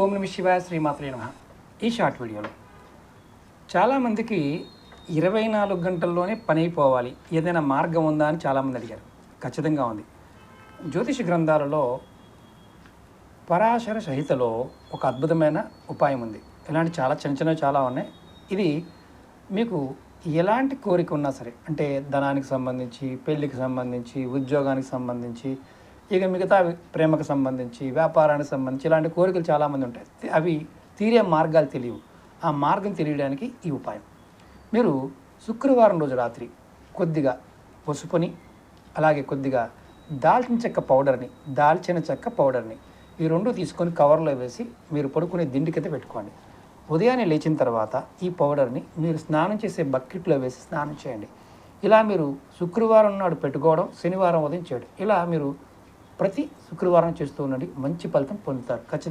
ఓం నమ శివాయ శ్రీమాత్రే నమః. ఈ షార్ట్ వీడియోలో చాలామందికి 24 గంటల్లోనే పని అయిపోవాలి, ఏదైనా మార్గం ఉందా అని చాలామంది అడిగారు. ఖచ్చితంగా ఉంది. జ్యోతిష గ్రంథాలలో పరాశర సహితలో ఒక అద్భుతమైన ఉపాయం ఉంది. ఇలాంటి చాలా చిన్న చాలా ఉన్నాయి. ఇది మీకు ఎలాంటి కోరిక ఉన్నా సరే, అంటే ధనానికి సంబంధించి, పెళ్ళికి సంబంధించి, ఉద్యోగానికి సంబంధించి, ఇక మిగతా ప్రేమకు సంబంధించి, వ్యాపారానికి సంబంధించి ఇలాంటి కోరికలు చాలామంది ఉంటాయి. అవి తీరే మార్గాలు తెలియవు. ఆ మార్గం తెలియడానికి ఈ ఉపాయం. మీరు శుక్రవారం రోజు రాత్రి కొద్దిగా పసుపుని, అలాగే కొద్దిగా దాల్చిన చెక్క పౌడర్ని ఈ రెండు తీసుకొని కవర్లో వేసి మీరు పడుకునే దిండుకైతే పెట్టుకోండి. ఉదయాన్నే లేచిన తర్వాత ఈ పౌడర్ని మీరు స్నానం చేసే బకెట్లో వేసి స్నానం చేయండి. ఇలా మీరు శుక్రవారం నాడు పెట్టుకోవడం, శనివారం ఉదయం చేయడం, ఇలా మీరు ప్రతి శుక్రవారం చేస్తూ ఉండండి. మంచి ఫలితం పొందుతారు ఖచ్చితంగా.